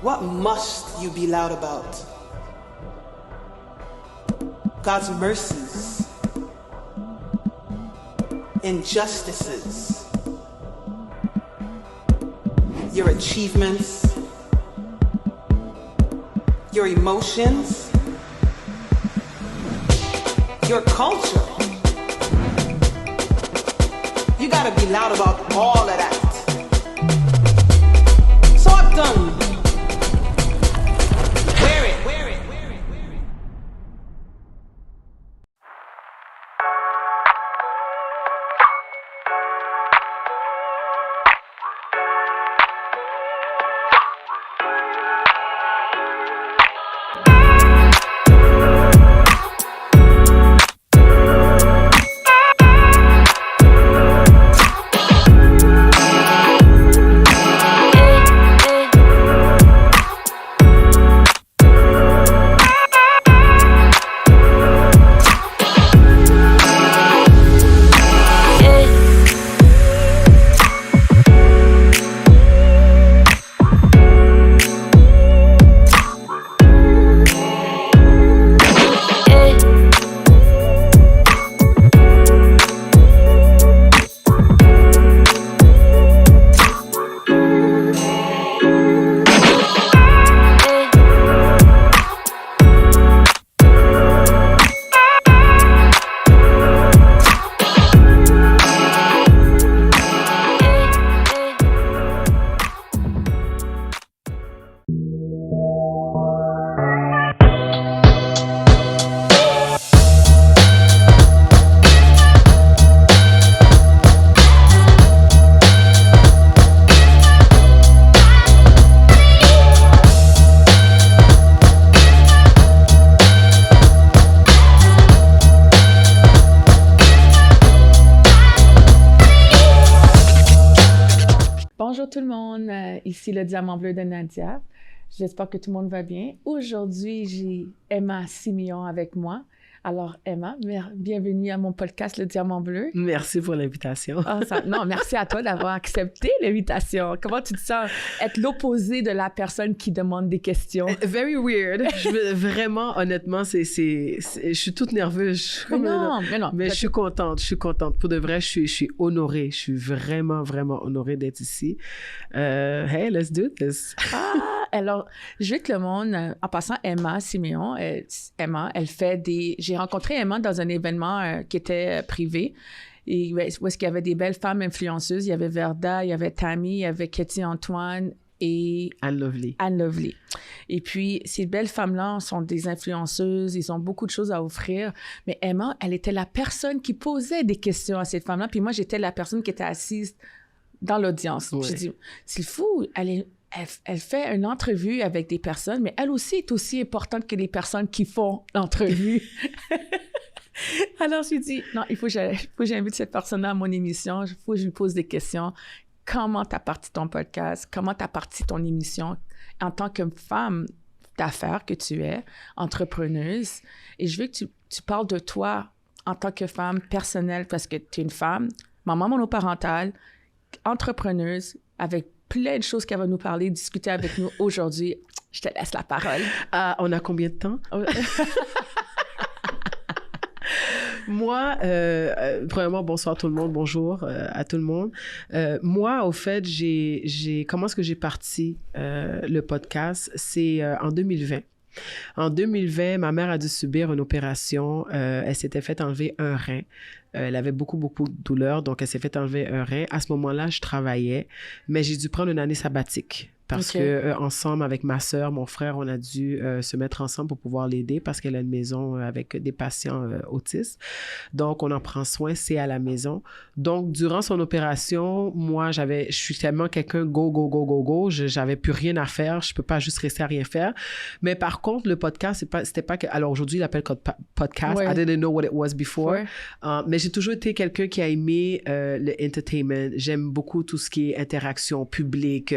What must you be loud about? God's mercies, injustices, your achievements, your emotions, your culture. You gotta be loud about all of that. Talk them. Wear it. Bonjour tout le monde, ici le Diamant Bleu de Nadia. J'espère que tout le monde va bien. Aujourd'hui, j'ai Emma Siméon avec moi. Alors Emma, bienvenue à mon podcast Le Diamant Bleu. Merci pour l'invitation. Non, merci à toi d'avoir accepté l'invitation. Comment tu te sens être l'opposé de la personne qui demande des questions? Very weird. Vraiment, honnêtement, je suis toute nerveuse. Mais je suis contente. Pour de vrai, je suis honorée. Je suis vraiment, vraiment honorée d'être ici. Hey, let's do this. Alors, je veux que le monde, en passant, Emma Siméon, elle fait des... J'ai rencontré Emma dans un événement qui était privé, et où est-ce qu'il y avait des belles femmes influenceuses. Il y avait Verda, il y avait Tammy, il y avait Katie Antoine et... Anne Lovely. Et puis, ces belles femmes-là sont des influenceuses, ils ont beaucoup de choses à offrir. Mais Emma, elle était la personne qui posait des questions à ces femmes-là. Puis moi, j'étais la personne qui était assise dans l'audience. Ouais. J'ai dit, c'est fou, elle fait une entrevue avec des personnes, mais elle aussi est aussi importante que les personnes qui font l'entrevue. Alors, je lui dis, non, il faut que j'invite cette personne-là à mon émission, il faut que je lui pose des questions. Comment t'as parti ton podcast? Comment t'as parti ton émission en tant que femme d'affaires que tu es, entrepreneuse? Et je veux que tu parles de toi en tant que femme personnelle, parce que tu es une femme, maman monoparentale, entrepreneuse, avec plein de choses qu'elle va nous parler, discuter avec nous aujourd'hui. Je te laisse la parole. On a combien de temps? Moi, premièrement, bonsoir tout le monde, bonjour à tout le monde. Moi, au fait, comment est-ce que j'ai parti le podcast? C'est en 2020. En 2020, ma mère a dû subir une opération. Elle s'était fait enlever un rein. Elle avait beaucoup, beaucoup de douleurs, donc elle s'est fait enlever un rein. À ce moment-là, je travaillais, mais j'ai dû prendre une année sabbatique. Parce que ensemble, avec ma sœur, mon frère, on a dû se mettre ensemble pour pouvoir l'aider parce qu'elle a une maison avec des patients autistes. Donc, on en prend soin, c'est à la maison. Donc, durant son opération, moi, je suis tellement quelqu'un go. J'avais plus rien à faire. Je peux pas juste rester à rien faire. Mais par contre, le podcast, c'était pas que... Alors, aujourd'hui, il l'appelle podcast. Ouais. I didn't know what it was before. Ouais. Mais j'ai toujours été quelqu'un qui a aimé le entertainment. J'aime beaucoup tout ce qui est interaction publique,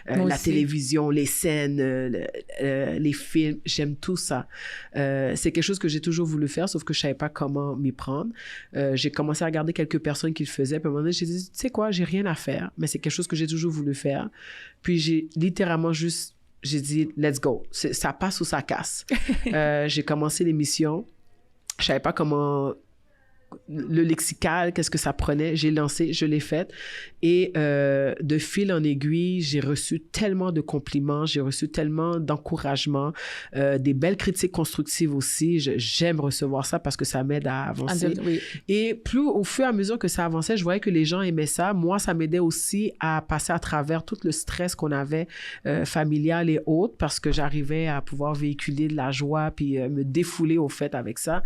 la télévision, les scènes, les films, j'aime tout ça. C'est quelque chose que j'ai toujours voulu faire, sauf que je savais pas comment m'y prendre. J'ai commencé à regarder quelques personnes qui le faisaient, puis à un moment donné, j'ai dit, tu sais quoi, j'ai rien à faire, mais c'est quelque chose que j'ai toujours voulu faire. Puis j'ai littéralement juste j'ai dit, let's go. Ça passe ou ça casse. J'ai commencé l'émission. Je savais pas comment... le lexical, qu'est-ce que ça prenait. J'ai lancé, je l'ai faite. Et de fil en aiguille, j'ai reçu tellement de compliments, j'ai reçu tellement d'encouragements, des belles critiques constructives aussi. J'aime recevoir ça parce que ça m'aide à avancer. Oui. Et plus au fur et à mesure que ça avançait, je voyais que les gens aimaient ça. Moi, ça m'aidait aussi à passer à travers tout le stress qu'on avait familial et autres parce que j'arrivais à pouvoir véhiculer de la joie puis me défouler au fait avec ça.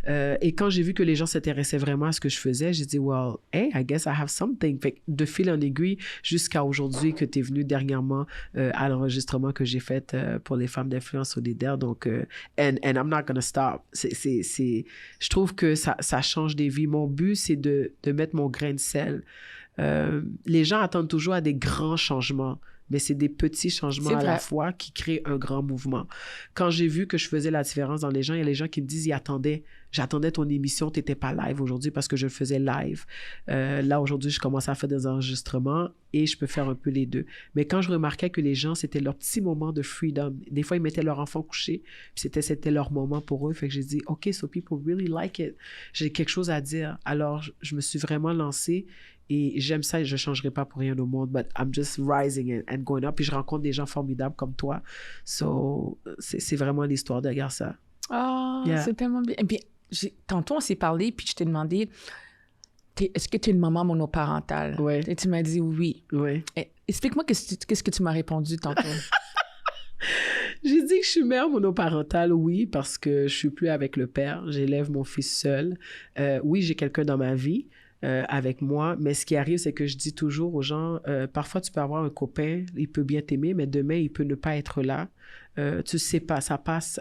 Et quand j'ai vu que les gens s'intéressaient vraiment à ce que je faisais, j'ai dit, well, hey, I guess I have something. Fait que de fil en aiguille jusqu'à aujourd'hui que tu es venu dernièrement à l'enregistrement que j'ai fait pour les femmes d'influence au LEADER. Donc, and I'm not gonna stop. Je trouve que ça change des vies. Mon but, c'est de mettre mon grain de sel. Les gens attendent toujours à des grands changements, mais c'est des petits changements à la fois qui créent un grand mouvement. Quand j'ai vu que je faisais la différence dans les gens, il y a les gens qui me disent, j'attendais ton émission, tu n'étais pas live aujourd'hui parce que je le faisais live. Là, aujourd'hui, je commence à faire des enregistrements et je peux faire un peu les deux. Mais quand je remarquais que les gens, c'était leur petit moment de freedom. Des fois, ils mettaient leur enfant couché, puis c'était leur moment pour eux. Fait que j'ai dit, OK, so people really like it. J'ai quelque chose à dire. Alors, je me suis vraiment lancée. Et j'aime ça et je ne changerai pas pour rien au monde, but I'm just rising and going up. Puis je rencontre des gens formidables comme toi. So, c'est vraiment l'histoire derrière ça. Oh, yeah. C'est tellement bien. Et puis, tantôt, on s'est parlé, puis je t'ai demandé, est-ce que tu es une maman monoparentale? Oui. Et tu m'as dit oui. Oui. Explique-moi qu'est-ce que tu m'as répondu tantôt. J'ai dit que je suis mère monoparentale, oui, parce que je suis plus avec le père. J'élève mon fils seul. Oui, j'ai quelqu'un dans ma vie. Avec moi, mais ce qui arrive, c'est que je dis toujours aux gens, parfois tu peux avoir un copain, il peut bien t'aimer, mais demain, il peut ne pas être là. Tu sais pas, ça passe,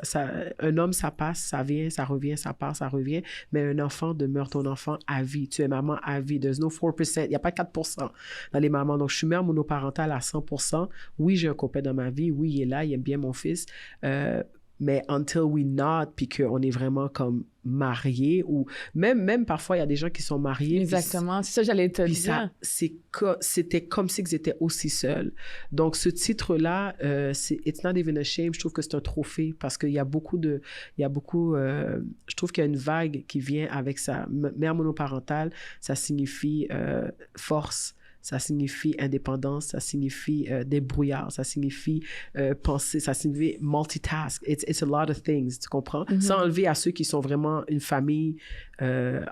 un homme, ça passe, ça vient, ça revient, ça part, ça revient, mais un enfant demeure ton enfant à vie. Tu es maman à vie. There's no 4%, il n'y a pas 4% dans les mamans. Donc, je suis mère monoparentale à 100%. Oui, j'ai un copain dans ma vie. Oui, il est là, il aime bien mon fils. Mais until we not, puis qu'on est vraiment comme mariés, ou même parfois, il y a des gens qui sont mariés. Exactement, c'est ça j'allais te dire. C'était comme si ils étaient aussi seuls. Donc, ce titre-là, It's not even a shame, je trouve que c'est un trophée parce qu'il y a beaucoup, je trouve qu'il y a une vague qui vient avec ça. Mère monoparentale, ça signifie force. Ça signifie indépendance, ça signifie débrouillard, ça signifie penser, ça signifie multitask. It's a lot of things, tu comprends? Mm-hmm. Sans enlever à ceux qui sont vraiment une famille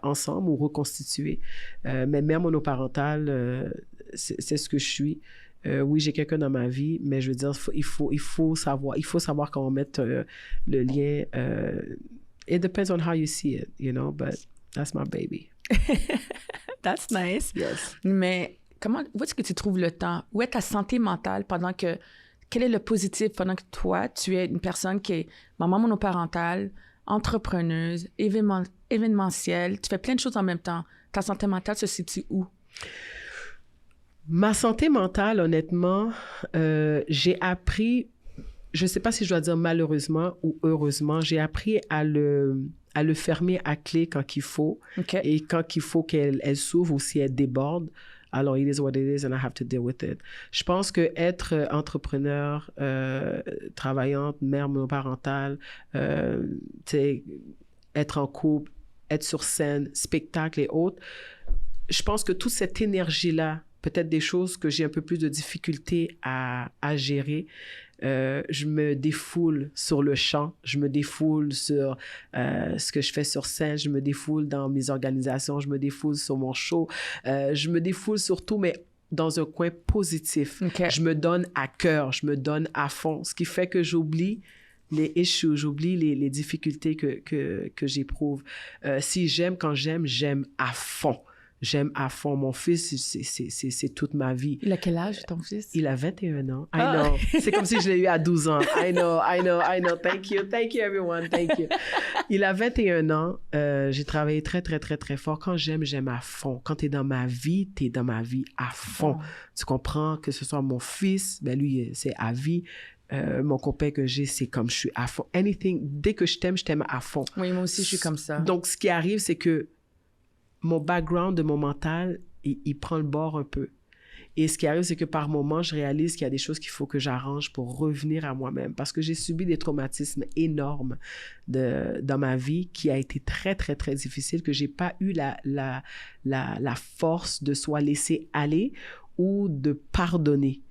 ensemble ou reconstituée. Mais mère monoparentale, c'est ce que je suis. Oui, j'ai quelqu'un dans ma vie, mais je veux dire, il faut savoir comment mettre le lien. It depends on how you see it, you know, but that's my baby. That's nice. Yes. Mais où est-ce que tu trouves le temps? Où est ta santé mentale quel est le positif pendant que toi, tu es une personne qui est maman monoparentale, entrepreneuse, événementielle, tu fais plein de choses en même temps. Ta santé mentale se situe où? Ma santé mentale, honnêtement, j'ai appris, je ne sais pas si je dois dire malheureusement ou heureusement, j'ai appris à le fermer à clé quand il faut. Okay. Et quand il faut qu'elle s'ouvre ou si elle déborde. Alors, it is what it is and I have to deal with it. Je pense que être entrepreneur, travaillante, mère monoparentale, être en couple, être sur scène, spectacle et autres, je pense que toute cette énergie-là, peut-être des choses que j'ai un peu plus de difficulté à gérer, je me défoule sur le champ, je me défoule sur ce que je fais sur scène, je me défoule dans mes organisations, je me défoule sur mon show, je me défoule sur tout, mais dans un coin positif. Okay. Je me donne à cœur, je me donne à fond, ce qui fait que j'oublie les issues, j'oublie les difficultés que j'éprouve. Si j'aime, quand j'aime à fond. J'aime à fond. Mon fils, c'est toute ma vie. Il a quel âge, ton fils? Il a 21 ans. I know. C'est comme si je l'ai eu à 12 ans. I know. Thank you everyone. Thank you. Il a 21 ans. J'ai travaillé très, très, très, très fort. Quand j'aime à fond. Quand t'es dans ma vie à fond. Oh. Tu comprends? Que ce soit mon fils, ben lui, c'est à vie. Mon copain que j'ai, c'est comme je suis à fond. Anything, dès que je t'aime à fond. Oui, moi aussi, je suis comme ça. Donc, ce qui arrive, c'est que mon background de mon mental, il prend le bord un peu. Et ce qui arrive, c'est que par moments, je réalise qu'il y a des choses qu'il faut que j'arrange pour revenir à moi-même parce que j'ai subi des traumatismes énormes dans ma vie qui a été très, très, très difficile, que j'ai pas eu la force de soit laisser aller ou de pardonner.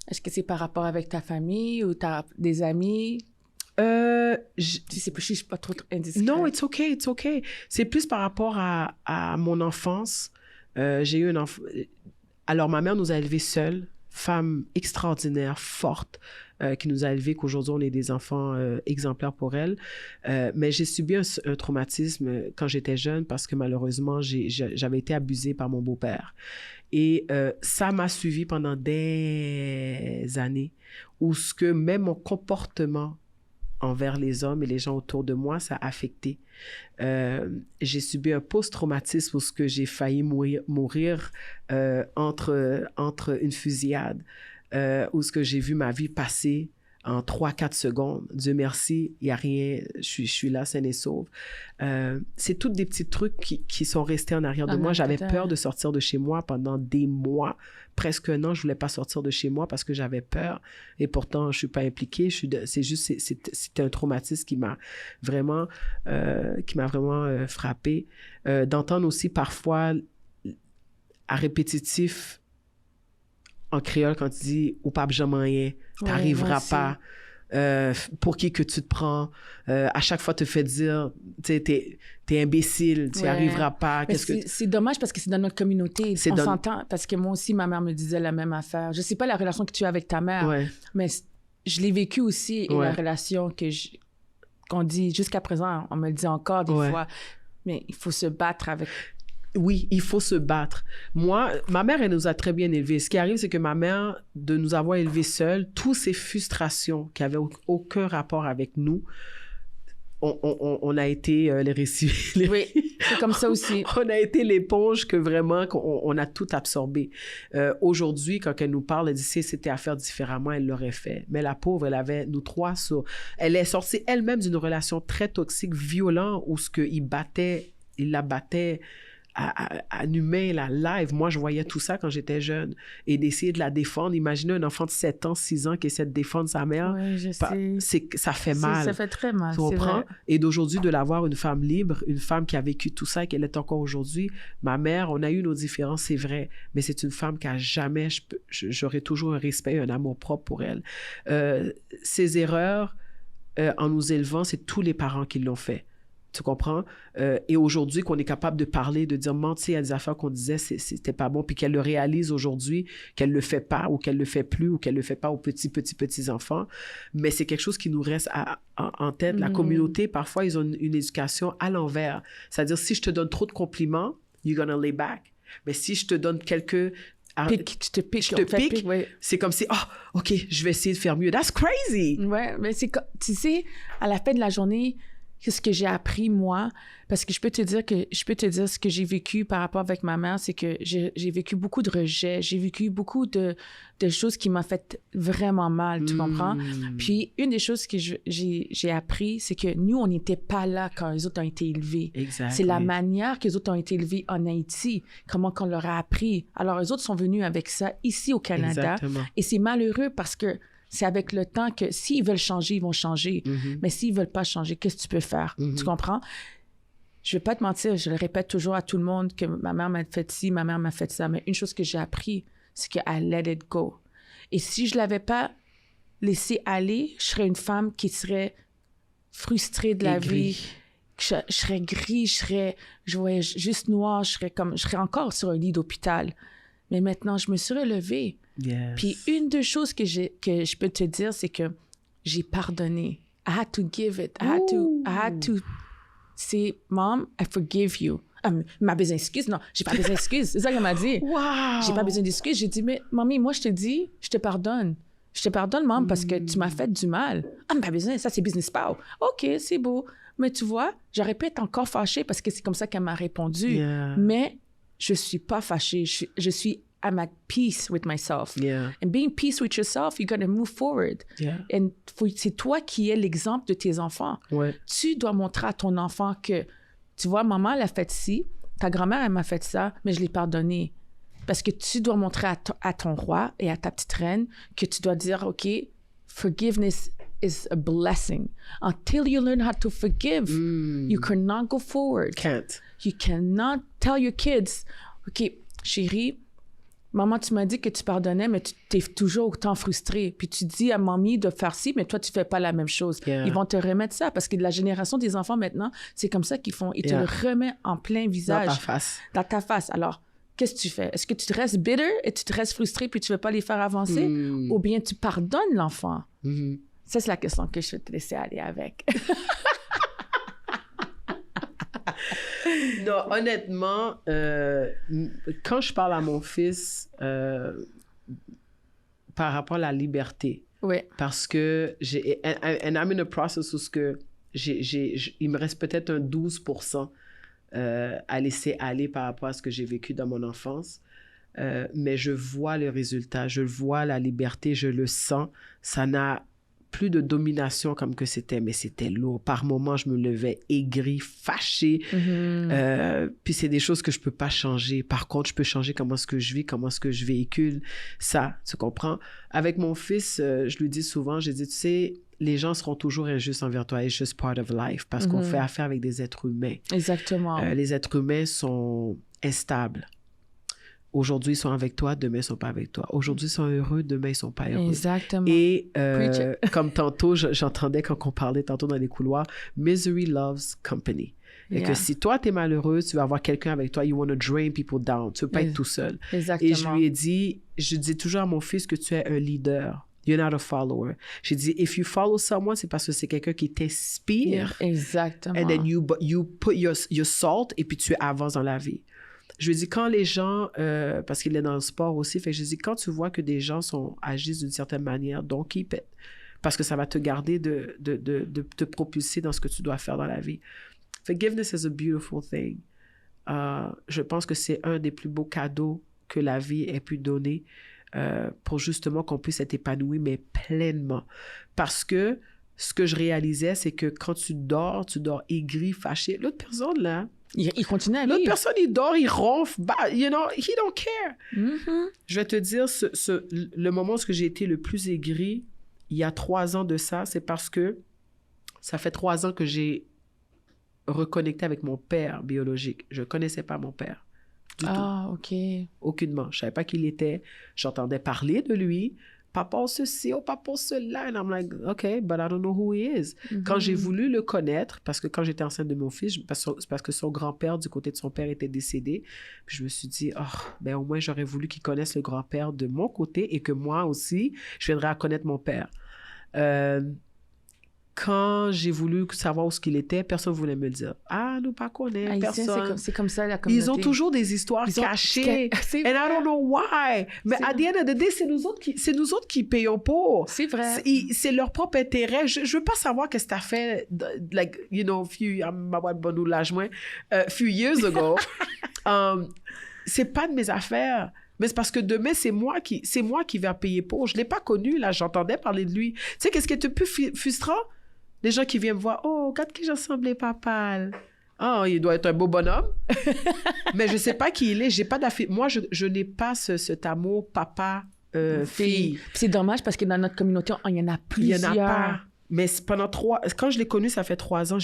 Est-ce que c'est par rapport avec ta famille ou des amis? Si je suis pas trop indiscrète. Non, it's okay. C'est plus par rapport à mon enfance. J'ai eu un enfant. Alors, ma mère nous a élevés seuls, femme extraordinaire, forte, qui nous a élevés, qu'aujourd'hui, on est des enfants exemplaires pour elle. Mais j'ai subi un traumatisme quand j'étais jeune parce que malheureusement, j'avais été abusée par mon beau-père. Et ça m'a suivi pendant des années où ce que même mon comportement envers les hommes et les gens autour de moi, ça a affecté. J'ai subi un post-traumatisme où ce que j'ai failli mourir entre une fusillade, où ce que j'ai vu ma vie passer en 3-4 secondes. Dieu merci, il n'y a rien, je suis là, saine et sauve. C'est tous des petits trucs qui sont restés en arrière de moi. J'avais peur de sortir de chez moi pendant des mois. Presque un an, je ne voulais pas sortir de chez moi parce que j'avais peur. Et pourtant, je ne suis pas impliquée. C'était un traumatisme qui m'a vraiment frappée. D'entendre aussi parfois à répétitif en créole quand tu dis « ou pas jamais, t'arriveras pas ». Pour qui que tu te prends, à chaque fois te fait dire t'es imbécile, tu n'y arriveras pas. C'est dommage parce que c'est dans notre communauté, on s'entend, parce que moi aussi ma mère me disait la même affaire. Je sais pas la relation que tu as avec ta mère, mais je l'ai vécu aussi, et la relation qu'on dit jusqu'à présent, on me le dit encore des fois, mais il faut se battre avec. Oui, il faut se battre. Moi, ma mère, elle nous a très bien élevés. Ce qui arrive, c'est que ma mère, de nous avoir élevés seuls, toutes ces frustrations qui n'avaient aucun rapport avec nous, on a été les récits. Oui, c'est comme ça aussi. On a été l'éponge que vraiment, on a tout absorbé. Aujourd'hui, quand elle nous parle, elle dit si c'était à faire différemment, elle l'aurait fait. Mais la pauvre, elle avait nous trois sur... Elle est sortie elle-même d'une relation très toxique, violente, où ce qu'il la battait à humain, la live. Moi, je voyais tout ça quand j'étais jeune. Et d'essayer de la défendre. Imaginez un enfant de 7 ans, 6 ans qui essaie de défendre sa mère. Oui, je sais. Ça fait mal. Ça fait très mal, tu comprends? Et d'aujourd'hui, de l'avoir une femme libre, une femme qui a vécu tout ça et qu'elle est encore aujourd'hui. Ma mère, on a eu nos différences, c'est vrai. Mais c'est une femme qui a jamais... J'aurai toujours un respect et un amour propre pour elle. Ses erreurs, en nous élevant, c'est tous les parents qui l'ont fait. Tu comprends? Et aujourd'hui, qu'on est capable de parler, de dire, mentir, il y a des affaires qu'on disait, c'était pas bon, puis qu'elle le réalise aujourd'hui, qu'elle le fait pas, ou qu'elle le fait plus, ou qu'elle le fait pas aux petits enfants. Mais c'est quelque chose qui nous reste en tête. La communauté, parfois, ils ont une éducation à l'envers. C'est-à-dire, si je te donne trop de compliments, you're gonna lay back. Mais si je te donne quelques... Je te pique. Ouais. C'est comme si, OK, je vais essayer de faire mieux. That's crazy! Ouais, mais c'est comme, tu sais, à la fin de la journée, ce que j'ai appris, moi, parce que je peux te dire ce que j'ai vécu par rapport avec ma mère, c'est que j'ai vécu beaucoup de rejets, j'ai vécu beaucoup de choses qui m'ont fait vraiment mal, tu comprends? Puis, une des choses que j'ai appris, c'est que nous, on n'était pas là quand les autres ont été élevés. Exactement. C'est la manière que les autres ont été élevés en Haïti, comment qu'on leur a appris. Alors, les autres sont venus avec ça ici au Canada. Exactement. Et c'est malheureux parce que c'est avec le temps que s'ils veulent changer, ils vont changer. Mais s'ils ne veulent pas changer, qu'est-ce que tu peux faire? Tu comprends? Je ne vais pas te mentir, je le répète toujours à tout le monde que ma mère m'a fait ci, ma mère m'a fait ça. Mais une chose que j'ai appris, c'est que I let it go. Et si je ne l'avais pas laissé aller, je serais une femme qui serait frustrée de la vie. Je serais gris, je voyais juste noir, je serais encore sur un lit d'hôpital. Mais maintenant, je me suis relevée. Yes. Puis une des choses que je peux te dire, c'est que j'ai pardonné. I had to give it. I had to say, Mom, I forgive you. Elle m'a besoin d'excuses. Non, j'ai pas besoin d'excuses. C'est ça qu'elle m'a dit. Wow. J'ai pas besoin d'excuses. J'ai dit, mais mamie, moi, je te dis, je te pardonne. Je te pardonne, maman, parce que tu m'as fait du mal. Ah, mais pas besoin, ça, c'est business power. OK, c'est beau. Mais tu vois, j'aurais pu être encore fâchée parce que c'est comme ça qu'elle m'a répondu. Yeah. Mais je suis pas fâchée. Je suis I'm at peace with myself. Yeah. And being peace with yourself, you got to move forward. Yeah. And c'est toi qui es l'exemple de tes enfants. Ouais. Tu dois montrer à ton enfant que, tu vois, maman, elle a fait ci, ta grand-mère, elle m'a fait ça, mais je l'ai pardonné. Parce que tu dois montrer à ton roi et à ta petite reine que tu dois dire, OK, forgiveness is a blessing. Until you learn how to forgive, you cannot go forward. Can't. You cannot tell your kids, OK, chérie, maman, tu m'as dit que tu pardonnais, mais tu t'es toujours autant frustrée. Puis tu dis à mamie de faire ci, mais toi, tu fais pas la même chose. Yeah. Ils vont te remettre ça parce que la génération des enfants maintenant, c'est comme ça qu'ils font. Ils te le remettent en plein visage. Dans ta face. Dans ta face. Alors, qu'est-ce que tu fais? Est-ce que tu te restes bitter et tu te restes frustré puis tu veux pas les faire avancer? Ou bien tu pardonnes l'enfant? Ça, c'est la question que je vais te laisser aller avec. Non, honnêtement, quand je parle à mon fils par rapport à la liberté, Oui. parce que and I'm in a process où il me reste peut-être un 12% à laisser aller par rapport à ce que j'ai vécu dans mon enfance. Mais je vois le résultat, je vois la liberté, je le sens. Ça n'a plus de domination comme que c'était, mais c'était lourd. Par moments, je me levais aigri, fâché. Puis c'est des choses que je peux pas changer. Par contre, je peux changer comment est-ce que je vis, comment est-ce que je véhicule ça, tu comprends? Avec mon fils, je lui dis souvent, je dis, tu sais, les gens seront toujours injustes envers toi. It's just part of life parce qu'on fait affaire avec des êtres humains. Exactement. Les êtres humains sont instables. Aujourd'hui, ils sont avec toi, demain, ils ne sont pas avec toi. Aujourd'hui, ils sont heureux, demain, ils ne sont pas heureux. Exactement. Et comme tantôt, j'entendais quand on parlait tantôt dans les couloirs, misery loves company. Et que si toi, tu es malheureux, tu vas avoir quelqu'un avec toi, you want to drain people down. Tu ne veux pas être tout seul. Exactement. Et je lui ai dit, je dis toujours à mon fils que tu es un leader. You're not a follower. J'ai dit, if you follow someone, c'est parce que c'est quelqu'un qui t'inspire. Exactement. And then you put your salt et puis tu avances dans la vie. Je lui dis, quand les gens, parce qu'il est dans le sport aussi, fait que je lui dis, quand tu vois que des gens agissent d'une certaine manière, don't keep it. Parce que ça va te garder de te propulser dans ce que tu dois faire dans la vie. Forgiveness is a beautiful thing. Je pense que c'est un des plus beaux cadeaux que la vie ait pu donner pour justement qu'on puisse être épanoui, mais pleinement. Parce que ce que je réalisais, c'est que quand tu dors aigri, fâché. L'autre personne, là, il continue à vivre. l'autre personne, il dort, il ronfle, you know, he don't care. Je vais te dire, le moment où j'ai été le plus aigri, il y a 3 ans de ça, c'est parce que ça fait 3 ans que j'ai reconnecté avec mon père biologique. Je ne connaissais pas mon père du tout. Ah, OK. Aucunement. Je ne savais pas qui il était. J'entendais parler de lui. Papa ceci, oh papa cela. And I'm like, OK, but I don't know who he is. Quand j'ai voulu le connaître, parce que quand j'étais enceinte de mon fils, parce que son grand-père, du côté de son père, était décédé, puis je me suis dit, ben au moins j'aurais voulu qu'il connaisse le grand-père de mon côté et que moi aussi, je viendrais à connaître mon père. Quand j'ai voulu savoir où ce qu'il était, personne ne voulait me le dire. Ah, nous pas connaître, personne. C'est comme ça, la communauté. Ils ont toujours des histoires cachées. And I don't know why. Mais at the end of the day, c'est nous autres qui payons pour. C'est vrai. C'est leur propre intérêt. Je veux pas savoir qu'est-ce que t'as fait, like, you know, few years ago. C'est pas de mes affaires. Mais c'est parce que demain, c'est moi qui vais payer pour. Je l'ai pas connu, là, j'entendais parler de lui. Tu sais, qu'est-ce qui est le plus frustrant? Les gens qui viennent me voir, oh, regarde qui ressemblait papa. Oh, il doit être un beau bonhomme. Mais je sais pas qui il est. J'ai pas moi, je n'ai pas cet amour papa-fille. C'est dommage parce que dans notre communauté, il y en a plusieurs. Il y en a pas. Mais quand je l'ai connu, ça fait 3 ans,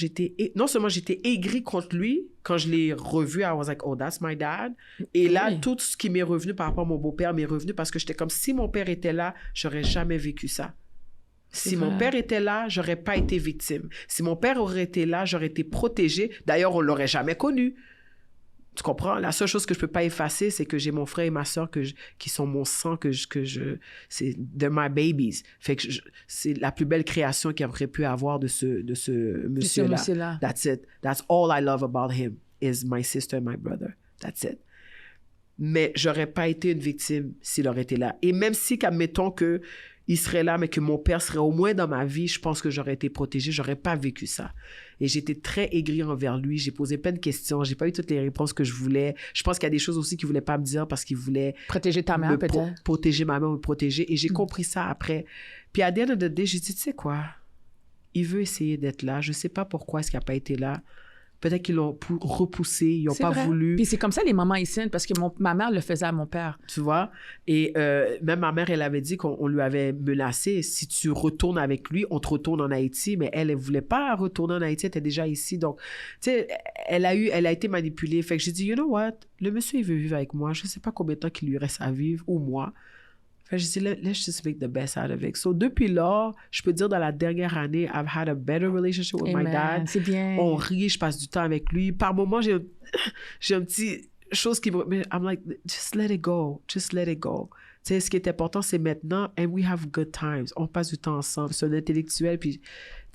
non seulement j'étais aigrie contre lui, quand je l'ai revu, I was like, oh, that's my dad. Et là, tout ce qui m'est revenu par rapport à mon beau-père m'est revenu parce que j'étais comme, si mon père était là, j'aurais jamais vécu ça. Si mon père était là, j'aurais pas été victime. Si mon père aurait été là, j'aurais été protégée. D'ailleurs, on l'aurait jamais connu. Tu comprends? La seule chose que je peux pas effacer, c'est que j'ai mon frère et ma soeur qui sont mon sang, c'est they're my babies. Fait que c'est la plus belle création qu'il aurait pu avoir de ce monsieur-là. That's it. That's all I love about him is my sister and my brother. That's it. Mais j'aurais pas été une victime s'il aurait été là. Et même si, admettons que il serait là, mais que mon père serait au moins dans ma vie, je pense que j'aurais été protégée, j'aurais pas vécu ça. Et j'étais très aigrie envers lui, j'ai posé plein de questions, j'ai pas eu toutes les réponses que je voulais. Je pense qu'il y a des choses aussi qu'il voulait pas me dire parce qu'il voulait... Protéger ta mère, peut-être. Protéger ma mère, me protéger. Et j'ai compris ça après. Puis à the end of the day, j'ai dit, tu sais quoi? Il veut essayer d'être là. Je sais pas pourquoi est-ce qu'il a pas été là. peut-être qu'ils l'ont repoussé, ils n'ont C'est pas vrai. voulu. Puis c'est comme ça les mamans haïtiennes, parce que ma mère le faisait à mon père. Tu vois? Et même ma mère, elle avait dit qu'on lui avait menacé, si tu retournes avec lui, on te retourne en Haïti, mais elle voulait pas retourner en Haïti, elle était déjà ici. Donc, tu sais, elle a été manipulée. Fait que j'ai dit, you know what? Le monsieur, il veut vivre avec moi. Je sais pas combien de temps qu'il lui reste à vivre, ou moi. Fait que j'ai dit, let's just make the best out of it. So, depuis lors, je peux dire, dans la dernière année, I've had a better relationship with my dad. C'est bien. On rit, je passe du temps avec lui. Par moments, j'ai un petit chose qui me... Mais I'm like, just let it go. Just let it go. Tu sais, ce qui est important, c'est maintenant, and we have good times. On passe du temps ensemble. C'est un intellectuel, puis...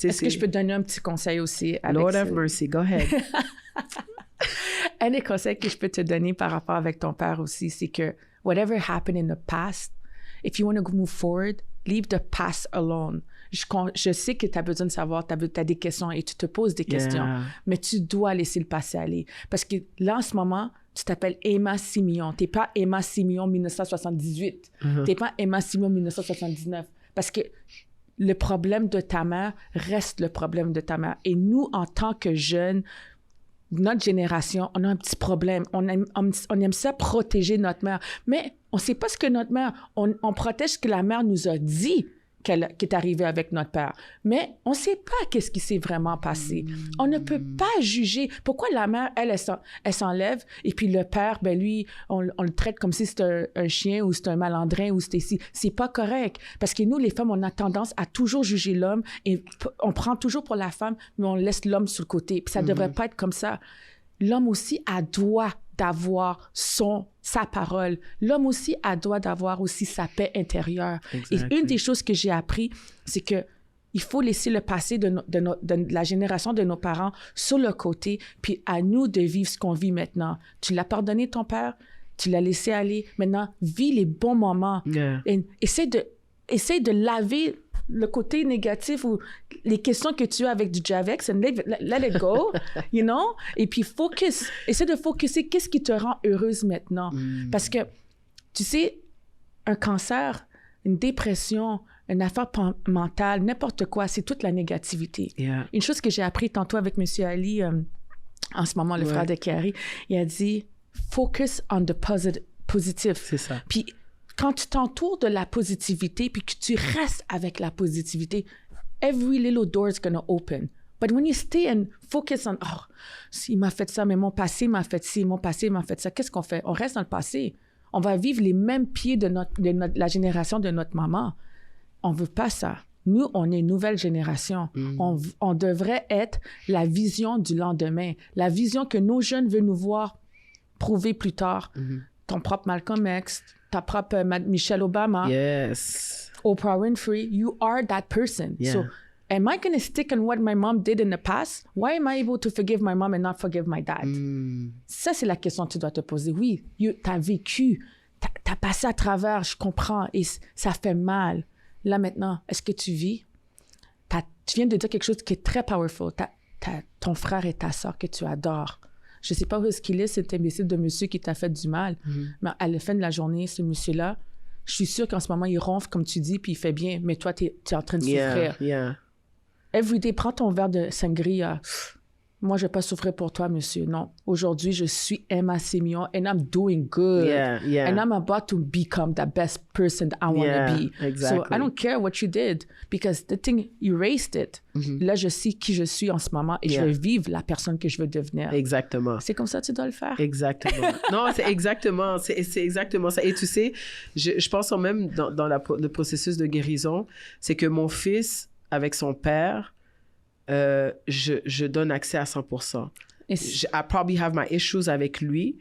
Est-ce que je peux te donner un petit conseil aussi? Avec Lord have mercy, go ahead. Un des conseils que je peux te donner par rapport avec ton père aussi, c'est que whatever happened in the past, if you want to move forward, leave the past alone. Je sais que tu as besoin de savoir, tu as des questions et tu te poses des questions, mais tu dois laisser le passé aller. Parce que là, en ce moment, tu t'appelles Emma Simeon. Tu n'es pas Emma Simeon 1978. Tu n'es pas Emma Simeon 1979. Parce que le problème de ta mère reste le problème de ta mère. Et nous, en tant que jeunes, notre génération, on a un petit problème. On aime ça protéger notre mère. Mais on ne sait pas ce que notre mère... On protège ce que la mère nous a dit qui est arrivé avec notre père. Mais on ne sait pas qu'est-ce qui s'est vraiment passé. On ne peut pas juger. Pourquoi la mère, elle s'enlève et puis le père, ben lui, on le traite comme si c'était un chien ou c'était un malandrin ou c'était ici. C'est pas correct. Parce que nous, les femmes, on a tendance à toujours juger l'homme et on prend toujours pour la femme, mais on laisse l'homme sur le côté. Puis ça ne devrait pas être comme ça. L'homme aussi a droit d'avoir sa parole. L'homme aussi a droit d'avoir aussi sa paix intérieure. Exactly. Et une des choses que j'ai appris, c'est que il faut laisser le passé de la génération de nos parents sur le côté, puis à nous de vivre ce qu'on vit maintenant. Tu l'as pardonné, ton père, tu l'as laissé aller. Maintenant, vis les bons moments. Et essaie de laver le côté négatif ou les questions que tu as avec du Javex and let it go, you know? Et puis essaie de focuser qu'est-ce qui te rend heureuse maintenant. Parce que, tu sais, un cancer, une dépression, une affaire mentale, n'importe quoi, c'est toute la négativité. Une chose que j'ai appris tantôt avec M. Ali, en ce moment, le frère de Carrie, il a dit « Focus on the positive ». C'est ça. Puis, quand tu t'entoures de la positivité puis que tu restes avec la positivité, every little door is going to open. But when you stay and focus on, oh, il m'a fait ça, mais mon passé m'a fait ci, mon passé m'a fait ça, qu'est-ce qu'on fait? On reste dans le passé. On va vivre les mêmes pieds de la génération de notre maman. On veut pas ça. Nous, on est une nouvelle génération. On devrait être la vision du lendemain, la vision que nos jeunes veulent nous voir prouver plus tard. Ton propre Malcolm X, ta propre Michelle Obama, Oprah Winfrey, you are that person. So, am I going to stick on what my mom did in the past? Why am I able to forgive my mom and not forgive my dad? Ça, c'est la question que tu dois te poser. Oui, tu as vécu, tu as passé à travers, je comprends, et ça fait mal. Là, maintenant, est-ce que tu vis? Tu viens de dire quelque chose qui est très powerful. Ton frère et ta soeur que tu adores. Je ne sais pas où est-ce qu'il est, cet imbécile de monsieur qui t'a fait du mal. Mais à la fin de la journée, ce monsieur-là, je suis sûre qu'en ce moment, il ronfle, comme tu dis, puis il fait bien. Mais toi, tu es en train de souffrir. Every day, prends ton verre de sangria. Moi, je ne vais pas souffrir pour toi, monsieur. Non. Aujourd'hui, je suis Emma Simeon and I'm doing good. And I'm about to become the best person that I want to be. Exactly. So I don't care what you did because the thing erased it. Là, je sais qui je suis en ce moment et je vais vivre la personne que je veux devenir. Exactement. C'est comme ça que tu dois le faire. Exactement. Non, c'est exactement ça. Et tu sais, je pense même dans le processus de guérison, c'est que mon fils, avec son père, je donne accès à 100%. I probably have my issues avec lui,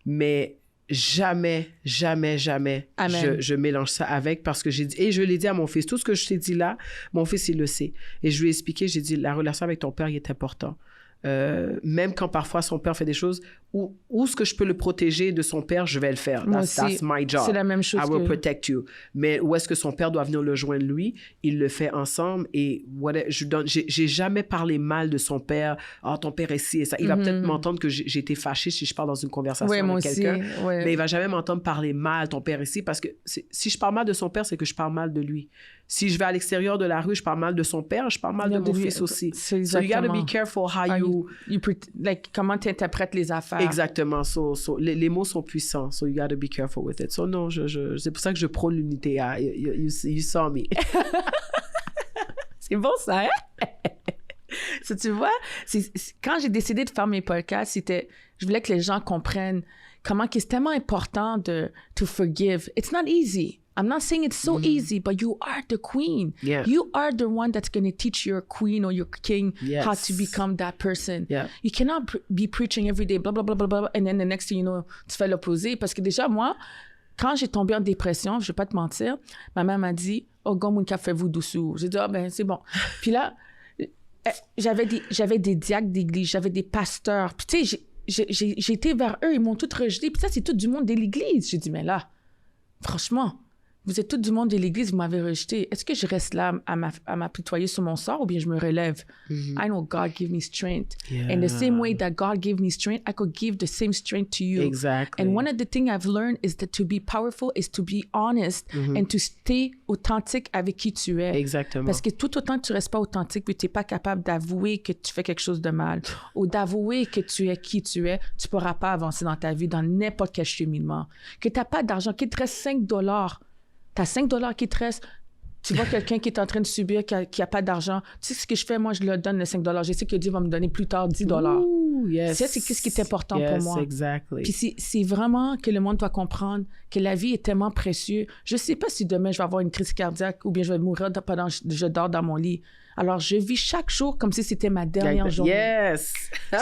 mais jamais je mélange ça avec, parce que j'ai dit, et je l'ai dit à mon fils, tout ce que je t'ai dit là, mon fils, il le sait. Et je lui ai expliqué, j'ai dit, la relation avec ton père, il est important. Même quand parfois son père fait des choses où ce que je peux le protéger de son père, je vais le faire. That's my job. C'est la même chose. I will protect you. Mais où est-ce que son père doit venir le joindre lui, il le fait ensemble. Et j'ai jamais parlé mal de son père. Ah, ton père est ci et ça. Il va peut-être m'entendre que j'ai été fâchée si je parle dans une conversation avec quelqu'un. Mais il va jamais m'entendre parler mal, ton père ici, parce que si je parle mal de son père, c'est que je parle mal de lui. Si je vais à l'extérieur de la rue, je parle mal de son père, je parle mal de mon fils aussi. So you gotta be careful how like, comment tu interprètes les affaires. Exactement. Les mots sont puissants. So, you gotta be careful with it. So, non, c'est pour ça que je prône l'unité. You saw me. C'est bon, ça, hein? So, tu vois, quand j'ai décidé de faire mes podcasts, je voulais que les gens comprennent comment c'est tellement important to forgive. It's not easy. I'm not saying it's so easy, but you are the queen. Yeah. You are the one that's going to teach your queen or your king how to become that person. Yeah. You cannot be preaching every day, blah, blah, blah, blah, blah, and then the next thing you know, tu fais l'opposé. Parce que déjà, moi, quand j'ai tombé en dépression, je vais pas te mentir, ma mère m'a dit, « Oh, gomme un café vous doucement. » J'ai dit, « Ah, ben, c'est bon. » Puis là, j'avais des diacres d'église, j'avais des pasteurs. Puis tu sais, j'ai été vers eux, ils m'ont tout rejeté. Puis ça, c'est tout du monde de l'église. J'ai dit, mais là, franchement, vous êtes tout du monde de l'église, vous m'avez rejeté. Est-ce que je reste là à m'apitoyer sur mon sort ou bien je me relève? I know God gave me strength. Yeah. And the same way that God gave me strength, I could give the same strength to you. Exactly. And one of the things I've learned is that to be powerful is to be honest and to stay authentique avec qui tu es. Exactement. Parce que tout autant que tu restes pas authentique puis tu n'es pas capable d'avouer que tu fais quelque chose de mal ou d'avouer que tu es qui tu es, tu pourras pas avancer dans ta vie dans n'importe quel cheminement. Que tu n'as pas d'argent, qu'il te reste $5, tu as $5 qui te restent, tu vois quelqu'un qui est en train de subir, qui a pas d'argent, tu sais ce que je fais, moi, je leur donne les $5. Je sais que Dieu va me donner plus tard $10. Ooh, yes. Ça, c'est ce qui est important pour moi. Exactly. Puis c'est vraiment que le monde doit comprendre que la vie est tellement précieuse. Je sais pas si demain, je vais avoir une crise cardiaque ou bien je vais mourir pendant que je dors dans mon lit. Alors, je vis chaque jour comme si c'était ma dernière journée. Yes!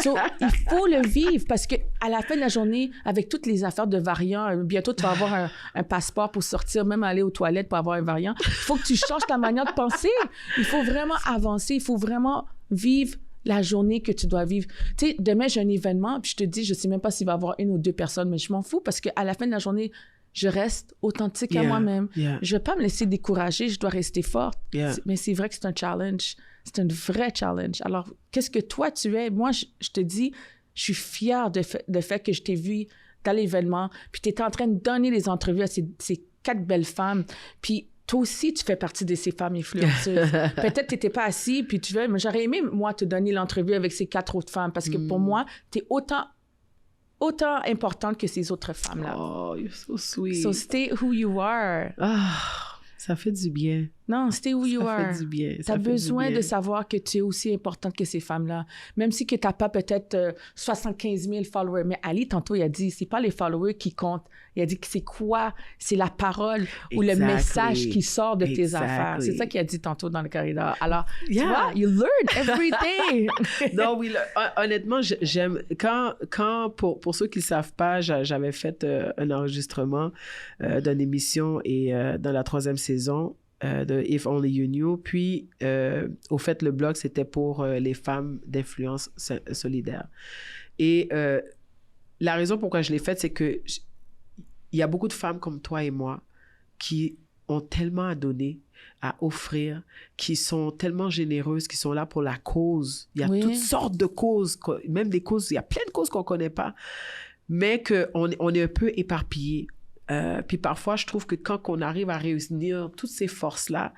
So, il faut le vivre parce qu'à la fin de la journée, avec toutes les affaires de variants, bientôt, tu vas avoir un passeport pour sortir, même aller aux toilettes pour avoir un variant. Il faut que tu changes ta manière de penser. Il faut vraiment avancer. Il faut vraiment vivre la journée que tu dois vivre. Tu sais, demain, j'ai un événement, puis je te dis, je sais même pas s'il va y avoir 1 ou 2 personnes, mais je m'en fous parce qu'à la fin de la journée, je reste authentique à moi-même. Yeah. Je ne vais pas me laisser décourager, je dois rester forte. Yeah. Mais c'est vrai que c'est un challenge. C'est un vrai challenge. Alors, qu'est-ce que toi, tu es? Moi, je te dis, je suis fière de fait que je t'ai vu dans l'événement, puis tu étais en train de donner des entrevues à ces 4 belles femmes. Puis toi aussi, tu fais partie de ces femmes influenceuses. Peut-être que tu n'étais pas assis, puis tu veux... Mais j'aurais aimé, moi, te donner l'entrevue avec ces 4 autres femmes, parce que pour moi, tu es autant importante que ces autres femmes-là. Oh, you're so sweet. So stay who you are. Ah, ça fait du bien. Non, stay who you are. Ça fait du bien. Tu as besoin de savoir que tu es aussi importante que ces femmes-là. Même si tu n'as pas peut-être 75 000 followers. Mais Ali, tantôt, il a dit, c'est pas les followers qui comptent. Il a dit que c'est quoi? C'est la parole ou le message qui sort de tes affaires. C'est ça qu'il a dit tantôt dans le corridor. Alors, tu vois, you learn every day. Non, oui, honnêtement, j'aime... Quand pour ceux qui ne savent pas, j'avais fait un enregistrement d'une émission et dans la 3e saison, de If Only You Knew. Puis, au fait, le blog, c'était pour les femmes d'influence solidaire. Et la raison pourquoi je l'ai faite, c'est que il y a beaucoup de femmes comme toi et moi qui ont tellement à donner, à offrir, qui sont tellement généreuses, qui sont là pour la cause. Il y a toutes sortes de causes, même des causes, il y a plein de causes qu'on ne connaît pas, mais qu'on est un peu éparpillés. Puis parfois, je trouve que quand on arrive à réunir toutes ces forces-là,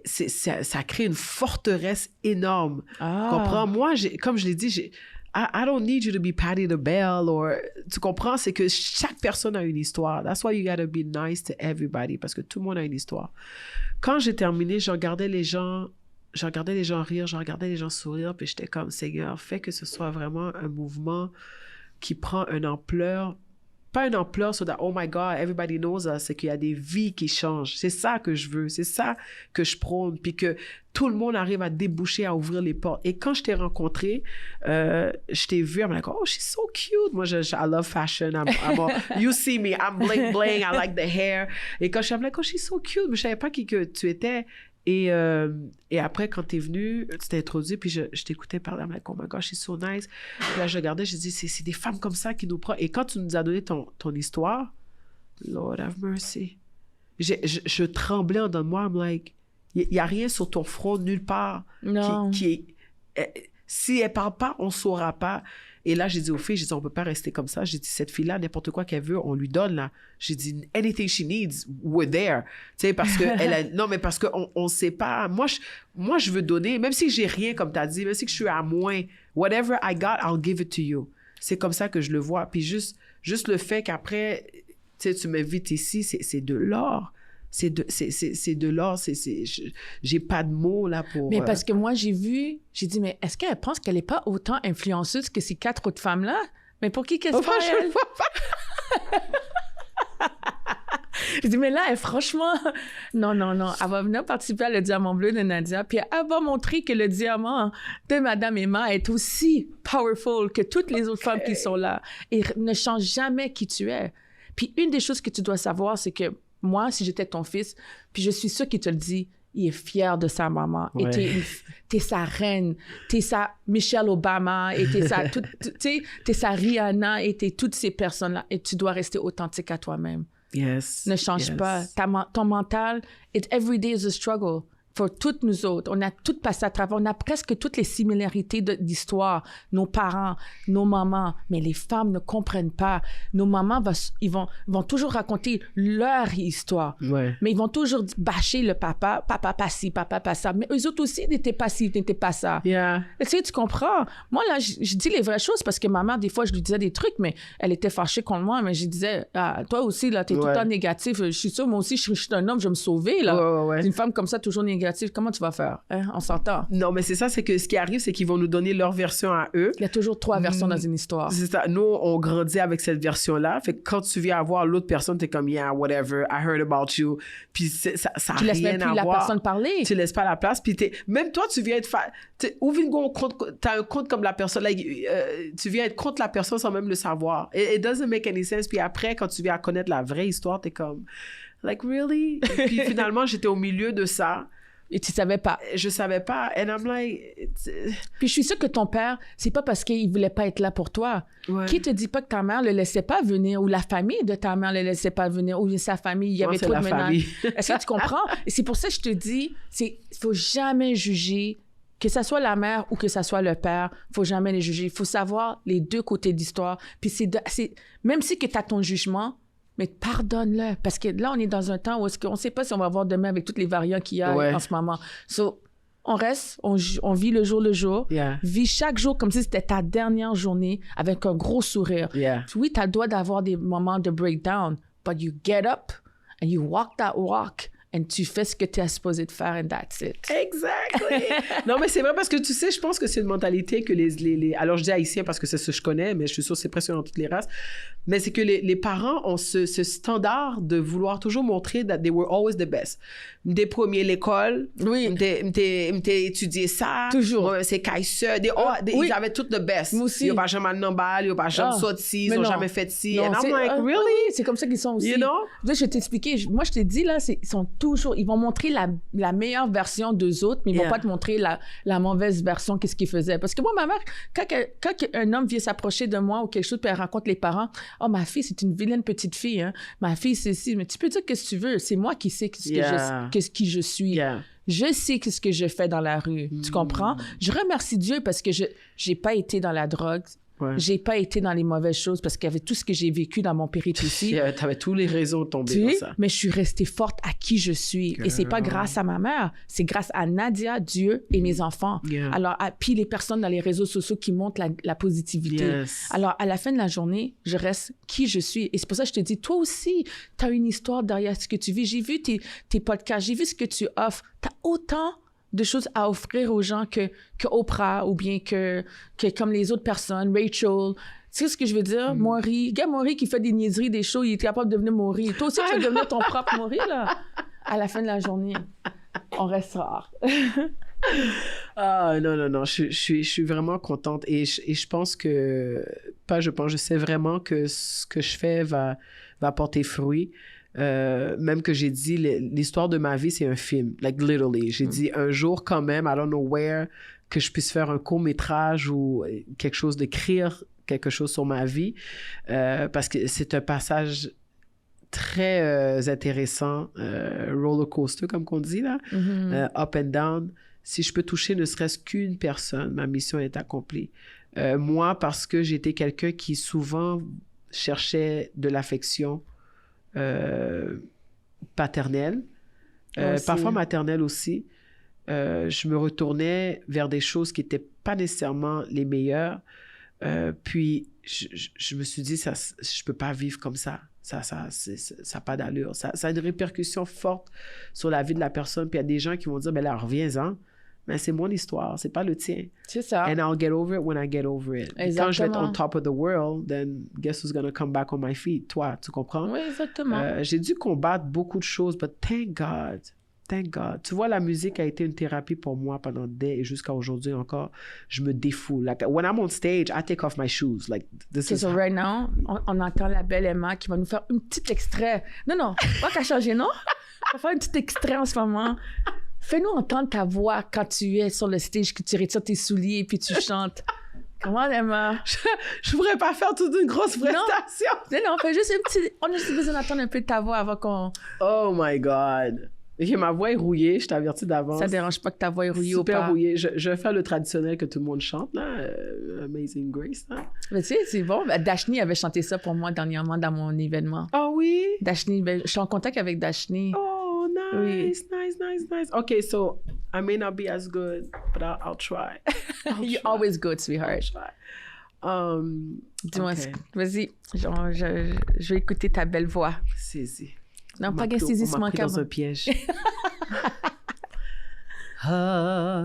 ça crée une forteresse énorme. Comprends? Moi, comme je l'ai dit, I don't need you to be Patti LaBelle tu comprends? C'est que chaque personne a une histoire. That's why you gotta be nice to everybody, parce que tout le monde a une histoire. Quand j'ai terminé, je regardais les gens rire, je regardais les gens sourire, puis j'étais comme, Seigneur, fais que ce soit vraiment un mouvement qui prend une ampleur, pas une ampleur so that, oh my God, everybody knows us, c'est qu'il y a des vies qui changent. C'est ça que je veux, c'est ça que je prône, puis que tout le monde arrive à déboucher, à ouvrir les portes. Et quand je t'ai rencontré, je t'ai vu, I'm like, oh, she's so cute. Moi, I love fashion. You see me, I'm bling bling, I like the hair. Et quand je suis like, oh, she's so cute, mais je savais pas qui que tu étais. Et après, quand t'es venu, tu t'es introduit, puis je t'écoutais parler, I'm like, oh my gosh, she's so nice. Puis là, je regardais, je dis, c'est des femmes comme ça qui nous prennent. Et quand tu nous as donné ton histoire, Lord have mercy. Je tremblais en dedans de moi, I'm like, il n'y a rien sur ton front, nulle part, qui est... Si elle ne parle pas, on ne saura pas. Et là, j'ai dit aux filles, j'ai dit, on peut pas rester comme ça. J'ai dit, cette fille-là, n'importe quoi qu'elle veut, on lui donne, là. J'ai dit, anything she needs, we're there. Tu sais, parce que non, mais parce qu'on sait pas. Moi, je veux donner, même si j'ai rien, comme tu as dit, même si je suis à moins, whatever I got, I'll give it to you. C'est comme ça que je le vois. Puis juste le fait qu'après, tu sais, tu m'invites ici, c'est de l'or. C'est de l'or. J'ai pas de mots, là, pour... Mais parce que moi, j'ai dit, mais est-ce qu'elle pense qu'elle n'est pas autant influenceuse que ces 4 autres femmes-là? Mais pour qui qu'elle se prend, elle? Je dis, mais là, franchement, non. Elle va venir participer à le diamant bleu de Nadia, puis elle va montrer que le diamant de Madame Emma est aussi powerful que toutes les autres femmes qui sont là. Et ne change jamais qui tu es. Puis une des choses que tu dois savoir, c'est que moi, si j'étais ton fils, puis je suis sûre qu'il te le dit, il est fier de sa maman. Ouais. Et t'es sa reine, t'es sa Michelle Obama, et t'es sa Rihanna, et t'es toutes ces personnes-là. Et tu dois rester authentique à toi-même. Yes. Ne change pas. Ton mental, every day is a struggle. Pour toutes nous autres, on a toutes passé à travers, on a presque toutes les similarités d'histoire, nos parents, nos mamans, mais les femmes ne comprennent pas. Nos mamans, ils vont toujours raconter leur histoire, mais ils vont toujours bâcher le papa pas ci, papa pas ça, mais eux autres aussi n'étaient pas ci, n'étaient pas ça. Yeah. Tu comprends? Moi, là, je dis les vraies choses parce que ma mère, des fois, je lui disais des trucs, mais elle était fâchée contre moi, mais je disais, toi aussi, là, t'es tout le temps négatif. Je suis sûre, moi aussi, je suis un homme, je vais me sauver, là. Une femme comme ça, toujours négative. Comment tu vas faire? Hein? On s'entend. Non, mais c'est ça, c'est que ce qui arrive, c'est qu'ils vont nous donner leur version à eux. Il y a toujours 3 versions dans une histoire. C'est ça. Nous, on grandit avec cette version-là. Fait que quand tu viens avoir l'autre personne, t'es comme, yeah, whatever, I heard about you. Puis ça n'a rien à voir. Tu laisses même plus la personne parler. Tu laisses pas la place. Puis même toi, tu viens être... T'as un compte comme la personne. Tu viens être contre la personne sans même le savoir. It doesn't make any sense. Puis après, quand tu viens à connaître la vraie histoire, t'es comme, like, really? Puis finalement, j'étais au milieu de ça. Et tu savais pas. Je savais pas. And I'm like... Puis je suis sûre que ton père, c'est pas parce qu'il voulait pas être là pour toi. Ouais. Qui te dit pas que ta mère le laissait pas venir, ou la famille de ta mère le laissait pas venir, ou sa famille, il y avait trop de menaces. Est-ce que tu comprends? Et c'est pour ça que je te dis, il faut jamais juger, que ça soit la mère ou que ça soit le père, faut jamais les juger. Il faut savoir les 2 côtés d'histoire. Puis même si que tu as ton jugement, mais pardonne-le, parce que là, on est dans un temps où on ne sait pas si on va voir demain avec toutes les variants qu'il y a en ce moment. So, on reste, on vit le jour, vit chaque jour comme si c'était ta dernière journée avec un gros sourire. Oui, tu as le droit d'avoir des moments de breakdown, but you get up and you walk that walk. Et tu fais ce que tu es supposé de faire, and that's it. Exactly. Non, mais c'est vrai parce que tu sais, je pense que c'est une mentalité que alors je dis haïtien parce que c'est ce que je connais, mais je suis sûre que c'est presque dans toutes les races. Mais c'est que les parents ont ce standard de vouloir toujours montrer that they were always the best. Des premiers l'école, m'étais étudié ça. Toujours. C'est caisseur. Ils avaient tout the best. Moi aussi. Ils n'ont pas jamais n'emballé, ils n'ont pas jamais sorti, ils n'ont jamais fait ci. Non, and I'm like, really? Oui, c'est comme ça qu'ils sont aussi. You know? Là, je vais t'expliquer. Moi, je t'ai dit, là, ils vont montrer la meilleure version d'eux autres, mais ils vont pas te montrer la mauvaise version, qu'est-ce qu'ils faisaient. Parce que moi, ma mère, quand un homme vient s'approcher de moi ou quelque chose, puis elle rencontre les parents, « Oh, ma fille, c'est une vilaine petite fille, hein. Ma fille, c'est ci. » Mais tu peux dire ce que tu veux. C'est moi qui sais qui je suis. Je sais ce que je fais dans la rue. Tu comprends? Je remercie Dieu parce que j'ai pas été dans la drogue. J'ai pas été dans les mauvaises choses parce qu'il y avait tout ce que j'ai vécu dans mon périple ici. T'avais tous les raisons de tomber dans ça. Mais je suis restée forte à qui je suis. Et c'est pas grâce à ma mère, c'est grâce à Nadia, Dieu et mes enfants. Alors, puis les personnes dans les réseaux sociaux qui montrent la positivité. Alors, à la fin de la journée, je reste qui je suis. Et c'est pour ça que je te dis, toi aussi, t'as une histoire derrière ce que tu vis. J'ai vu tes podcasts, j'ai vu ce que tu offres. T'as autant de choses à offrir aux gens que Oprah ou bien que comme les autres personnes, Rachel. Tu sais ce que je veux dire? Maury. Gars, Maury qui fait des niaiseries, des shows, il est capable de devenir Maury. Toi aussi, tu vas devenir ton propre Maury, là. À la fin de la journée, on reste rare. Non. Je suis vraiment contente. Et je pense que... je sais vraiment que ce que je fais va porter fruit. Même que j'ai dit, l'histoire de ma vie, c'est un film. Like, literally. J'ai dit, un jour, quand même, I don't know where, que je puisse faire un court-métrage ou quelque chose, d'écrire quelque chose sur ma vie. Parce que c'est un passage très intéressant, roller coaster, comme qu'on dit, là. Up and down. Si je peux toucher ne serait-ce qu'une personne, ma mission est accomplie. Moi, parce que j'étais quelqu'un qui souvent cherchait de l'affection paternelle, parfois maternelle aussi. Je me retournais vers des choses qui n'étaient pas nécessairement les meilleures. Puis, je me suis dit, je ne peux pas vivre comme ça. Ça n'a pas d'allure. Ça a une répercussion forte sur la vie de la personne. Puis, il y a des gens qui vont dire, ben là, reviens-en. Mais c'est mon histoire, c'est pas le tien. C'est ça. And I'll get over it when I get over it. Exactement. Quand je vais être on top of the world, then guess who's gonna come back on my feet? Toi, tu comprends? Oui, exactement. J'ai dû combattre beaucoup de choses, but thank God. Thank God. Tu vois, la musique a été une thérapie pour moi pendant et jusqu'à aujourd'hui encore. Je me défoule. Like, when I'm on stage, I take off my shoes. Like, this is... So right now, on entend la belle Emma qui va nous faire un petit extrait. Non, pas qu'à changer, non? On va faire un petit extrait en ce moment. Fais-nous entendre ta voix quand tu es sur le stage, que tu retires tes souliers puis tu chantes. Comment, Emma? Je pourrais pas faire toute une grosse prestation. Non, fais juste un petit... On a juste besoin d'entendre un peu de ta voix avant qu'on... Oh my God. OK, ma voix est rouillée, je t'avertis d'avance. Ça dérange pas que ta voix est rouillée ou pas? Super rouillée. Je vais faire le traditionnel que tout le monde chante, là. Amazing Grace, là. Mais tu sais, c'est bon. Dashni avait chanté ça pour moi dernièrement dans mon événement. Ah oui? Dashni, je suis en contact avec Dashni. Oh, nice, oui. nice. OK, so I may not be as good, but I'll try. You're always good, sweetheart. Dis-moi, okay. Vas-y, je vais écouter ta belle voix. Saisie. Non, pas qu'un saisissement car dans un piège. Amazing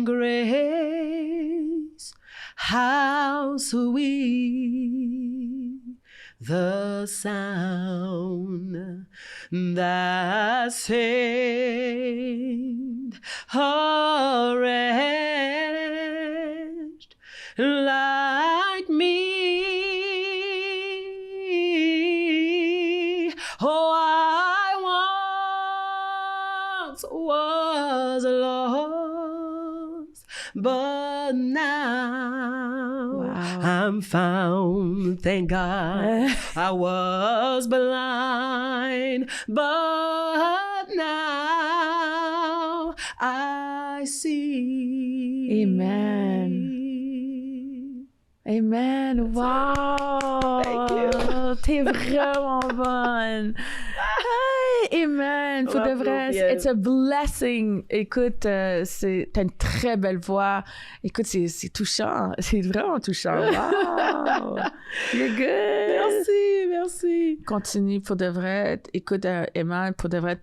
grace, how sweet the sound that saved a wretch like me. Oh, I once was lost, but now I'm found. Thank God. I was blind, but now I see. Amen. Amen. Wow. Thank you. T'es vraiment bonne. Hey, amen. Pour de vrai, it's a blessing. Écoute, t'as une très belle voix. Écoute, c'est touchant. C'est vraiment touchant. Wow. You're good. Merci. Continue pour de vrai. Écoute, Emma, pour de vrai,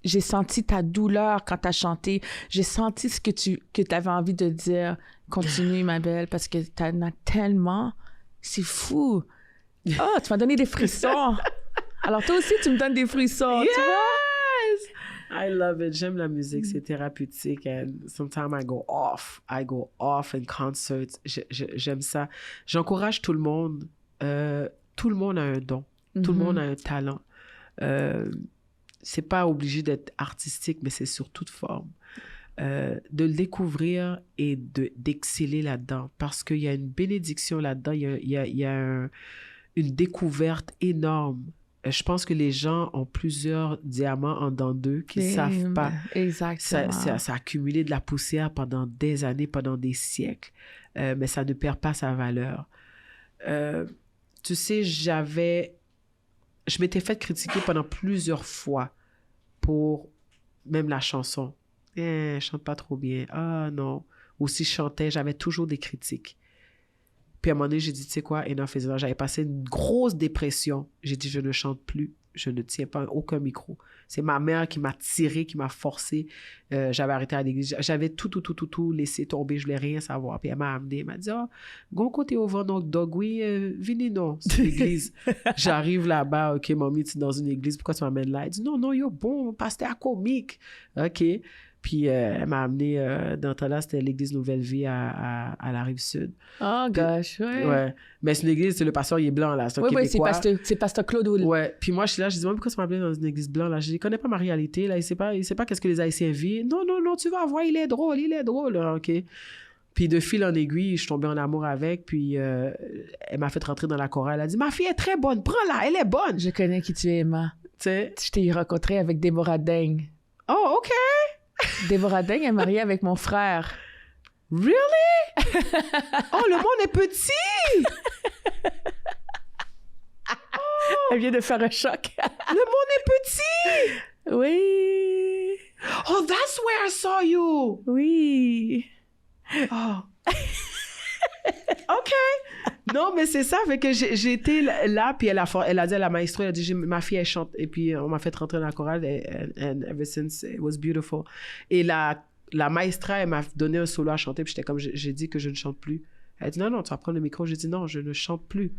j'ai senti ta douleur quand t'as chanté. J'ai senti ce que t'avais envie de dire. Continue, ma belle, parce que t'en as tellement. C'est fou. Oh, tu m'as donné des frissons. Alors, toi aussi, tu me donnes des frissons, Yes! tu vois? I love it. J'aime la musique, c'est thérapeutique. And sometimes I go off in concerts. J'aime ça. J'encourage tout le monde. Tout le monde a un don. Tout le monde a un talent. C'est pas obligé d'être artistique, mais c'est sur toute forme. De le découvrir et d'exceller là-dedans. Parce qu'il y a une bénédiction là-dedans. Il y a une découverte énorme. Je pense que les gens ont plusieurs diamants en dedans d'eux qu'ils ne savent pas. Exactement. Ça a accumulé de la poussière pendant des années, pendant des siècles. Mais ça ne perd pas sa valeur. Tu sais, je m'étais fait critiquer pendant plusieurs fois pour même la chanson. Je chante pas trop bien. Ah non. Ou si je chantais, j'avais toujours des critiques. Puis à un moment donné, j'ai dit, tu sais quoi, enough is enough. J'avais passé une grosse dépression. J'ai dit, je ne chante plus. Je ne tiens pas aucun micro. C'est ma mère qui m'a tiré, qui m'a forcé. J'avais arrêté à l'église. J'avais tout laissé tomber. Je voulais rien savoir. Puis elle m'a amené. Elle m'a dit, ah, gon côté au vent, donc, dog, oui, venez, non, c'est l'église. J'arrive là-bas, OK, mamie, tu es dans une église, pourquoi tu m'amènes là? Elle dit, non, you're bon, pasteur comique. OK. Puis elle m'a amené dans là, c'était l'église Nouvelle-Vie à la Rive-Sud. Oh gosh, ouais. Mais c'est une église, c'est le pasteur, il est blanc là, c'est un Québécois. Oui, c'est pasteur Claude Houle. Ouais. Puis moi, je suis là, je dis, pourquoi tu m'as appelé dans une église blanche là? Je dis, il connaît pas ma réalité là, il sait pas qu'est-ce que les Haïtiens vivent. Non, tu vas voir, il est drôle là, OK. Puis de fil en aiguille, je suis tombée en amour avec, puis elle m'a fait rentrer dans la chorale. Elle a dit, ma fille est très bonne, prends-la, elle est bonne. Je connais qui tu es, Emma. Tu sais? Je t'ai rencontrée avec Déborah Deng. Oh, OK. Déborah Deng est mariée avec mon frère. Really? Oh, le monde est petit! Elle vient de faire un choc. Le monde est petit! Oui. Oh, that's where I saw you! Oui. Oh. OK. Non, mais c'est ça. Fait que j'ai été là, puis elle a dit à la maestro, elle a dit, ma fille, elle chante. Et puis, on m'a fait rentrer dans la chorale, and ever since, it was beautiful. Et la maestra, elle m'a donné un solo à chanter, puis j'étais comme, j'ai dit que je ne chante plus. Elle a dit, non, tu vas prendre le micro. J'ai dit, non, je ne chante plus.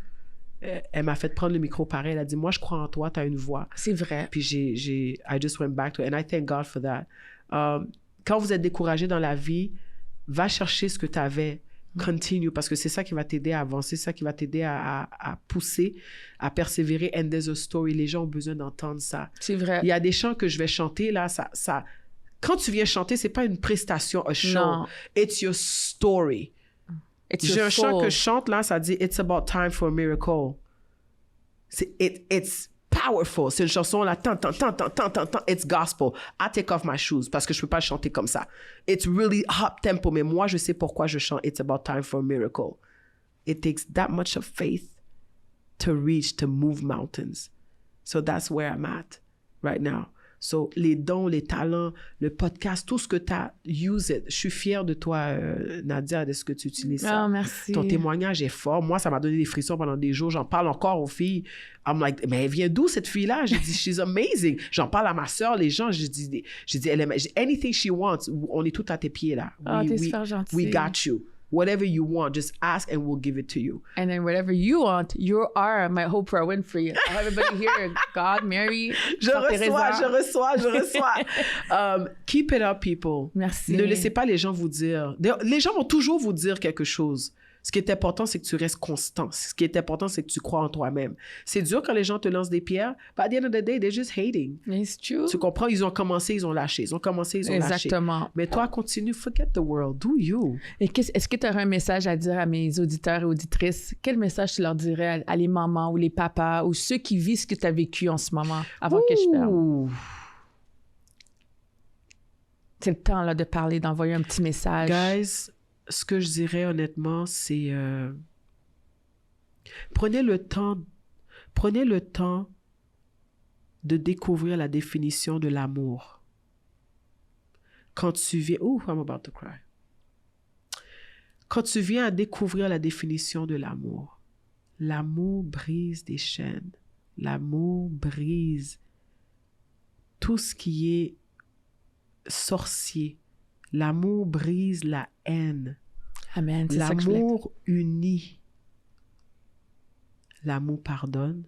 Elle m'a fait prendre le micro pareil. Elle a dit, moi, je crois en toi, tu as une voix. C'est vrai. Puis I just went back to it, and I thank God for that. Quand vous êtes découragé dans la vie, va chercher ce que tu avais. Continue, parce que c'est ça qui va t'aider à avancer, c'est ça qui va t'aider à pousser, à persévérer. And there's a story. Les gens ont besoin d'entendre ça. C'est vrai. Il y a des chants que je vais chanter, là, ça... Quand tu viens chanter, c'est pas une prestation, un show. Non. It's your story. J'ai un chant que je chante, là, ça dit « It's about time for a miracle ». It's powerful. C'est une chanson, là, tant, it's gospel. I take off my shoes, parce que je peux pas chanter comme ça. It's really hot tempo, mais moi, je sais pourquoi je chante « It's about time for a miracle ». It takes that much of faith to reach, to move mountains. So that's where I'm at right now. So, les dons, les talents, le podcast, tout ce que tu as, use it. Je suis fière de toi, Nadia, de ce que tu utilises ça. Ah, merci. Ton témoignage est fort. Moi, ça m'a donné des frissons pendant des jours. J'en parle encore aux filles. I'm like, mais elle vient d'où, cette fille-là? J'ai dit, she's amazing. J'en parle à ma soeur, les gens. J'ai dit, anything she wants, on est tout à tes pieds, là. Ah, t'es super gentil. We got you. Whatever you want, just ask and we'll give it to you. And then whatever you want, you are my Oprah Winfrey. Everybody here, God, Mary, Je reçois. Keep it up, people. Merci. Ne laissez pas les gens vous dire. Les gens vont toujours vous dire quelque chose. Ce qui est important, c'est que tu restes constant. Ce qui est important, c'est que tu crois en toi-même. C'est dur quand les gens te lancent des pierres. But at the end of the day, they're just hating. It's true. Tu comprends? Ils ont commencé, ils ont lâché. Ils ont commencé, ils ont lâché. Exactement. Mais toi, continue. Forget the world. Do you. Et est-ce que tu aurais un message à dire à mes auditeurs et auditrices? Quel message tu leur dirais à les mamans ou les papas ou ceux qui vivent ce que tu as vécu en ce moment avant que je ferme? C'est le temps là, de parler, d'envoyer un petit message. Guys, ce que je dirais honnêtement, c'est prenez le temps de découvrir la définition de l'amour. Quand tu viens... Oh, I'm about to cry. Quand tu viens à découvrir la définition de l'amour, l'amour brise des chaînes. L'amour brise tout ce qui est sorcier. L'amour brise la haine. Amen. C'est ça que je voulais. L'amour unit. L'amour pardonne.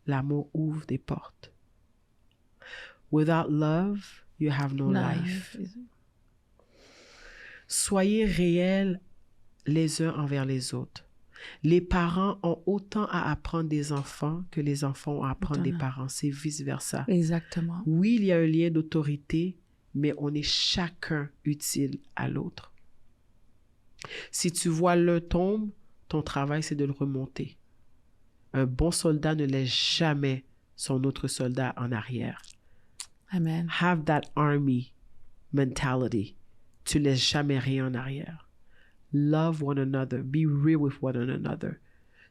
L'amour ouvre des portes. Without love, you have no life. Soyez réels les uns envers les autres. Les parents ont autant à apprendre des enfants que les enfants ont à apprendre des parents. C'est vice-versa. Exactement. Oui, il y a un lien d'autorité, mais on est chacun utile à l'autre. Si tu vois l'un tombe, ton travail, c'est de le remonter. Un bon soldat ne laisse jamais son autre soldat en arrière. Amen. Have that army mentality. Tu laisses jamais rien en arrière. Love one another. Be real with one another.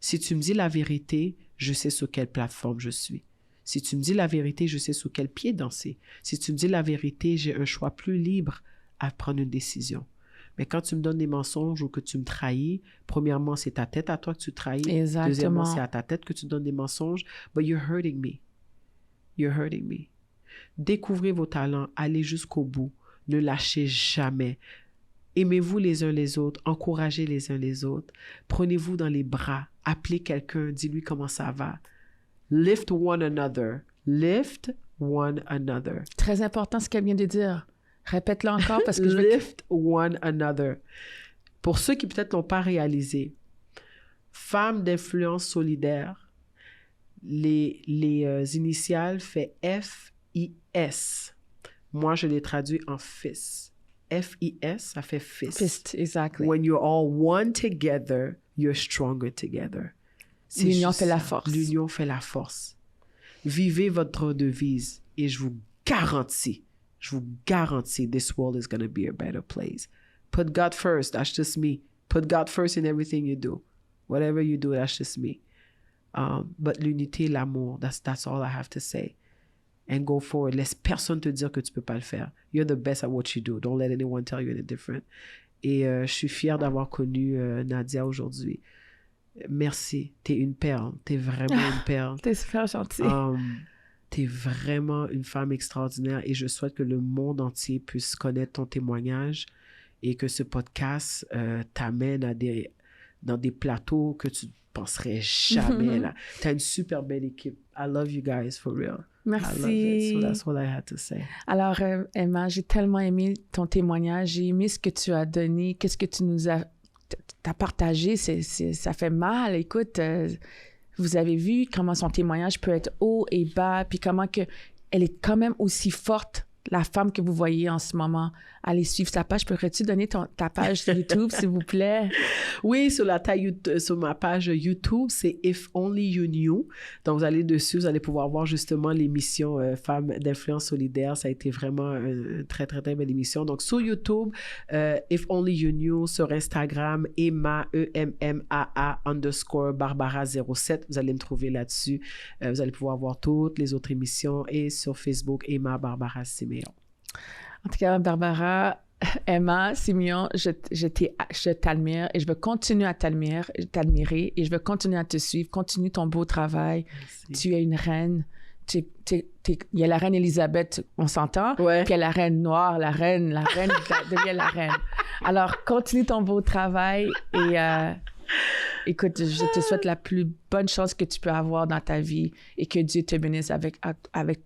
Si tu me dis la vérité, je sais sur quelle plateforme je suis. Si tu me dis la vérité, je sais sur quel pied danser. Si tu me dis la vérité, j'ai un choix plus libre à prendre une décision. Mais quand tu me donnes des mensonges ou que tu me trahis, premièrement, c'est ta tête à toi que tu trahis. Exactement. Deuxièmement, c'est à ta tête que tu donnes des mensonges. But you're hurting me. You're hurting me. Découvrez vos talents, allez jusqu'au bout. Ne lâchez jamais. Aimez-vous les uns les autres, encouragez les uns les autres. Prenez-vous dans les bras, appelez quelqu'un, dis-lui comment ça va. Lift one another. Lift one another. Très important ce qu'elle vient de dire. Répète-le encore parce que Lift one another. Pour ceux qui peut-être l'ont pas réalisé, Femmes d'influence solidaire, les initiales fait F-I-S. Moi, je les traduis en FIS. F-I-S, ça fait fist. Fist, exactly. When you're all one together, you're stronger together. L'union fait la force. L'union fait la force. Vivez votre devise et je vous garantis je vous garantis, this world is going to be a better place. Put God first, that's just me. Put God first in everything you do. Whatever you do, that's just me. But l'unité, l'amour, that's all I have to say. And go forward. Laisse personne te dire que tu peux pas le faire. You're the best at what you do. Don't let anyone tell you any different. Et je suis fière d'avoir connu Nadia aujourd'hui. Merci. T'es une perle. T'es vraiment une perle. T'es super gentille. T'es vraiment une femme extraordinaire et je souhaite que le monde entier puisse connaître ton témoignage et que ce podcast t'amène dans des plateaux que tu penserais jamais. Là. T'as une super belle équipe. I love you guys, for real. Merci. I love it. So that's what I had to say. Alors, Emma, j'ai tellement aimé ton témoignage. J'ai aimé ce que tu as donné, qu'est-ce que tu nous as partagé. Ça fait mal. Écoute, vous avez vu comment son témoignage peut être haut et bas, puis comment que elle est quand même aussi forte, la femme que vous voyez en ce moment. Allez suivre sa page. Pourrais-tu donner ta page YouTube, s'il vous plaît? Oui, sur ma page YouTube, c'est If Only You Knew. Donc, vous allez dessus, vous allez pouvoir voir justement l'émission Femmes d'influence solidaire. Ça a été vraiment une très, très, très belle émission. Donc, sur YouTube, If Only You Knew, sur Instagram, Emma, EMMAA _Barbara07. Vous allez me trouver là-dessus. Vous allez pouvoir voir toutes les autres émissions et sur Facebook, Emma Barbara Siméon. En tout cas, Barbara, Emma, Siméon, je t'admire et je veux continuer à t'admirer et je veux continuer à te suivre. Continue ton beau travail. Merci. Tu es une reine. Il y a la reine Élisabeth, on s'entend? Ouais. Puis il y a la reine noire, la reine devient la reine. Alors, continue ton beau travail et écoute, je te souhaite la plus bonne chance que tu peux avoir dans ta vie et que Dieu te bénisse avec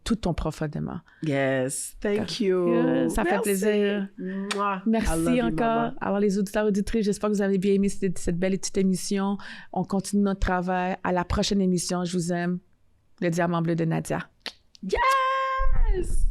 tout ton profondément. Yes, thank you. Ça fait plaisir. Mouah. Merci encore. Alors, les auditeurs, auditrices, j'espère que vous avez bien aimé cette belle petite émission. On continue notre travail. À la prochaine émission. Je vous aime. Le diamant bleu de Nadia. Yes!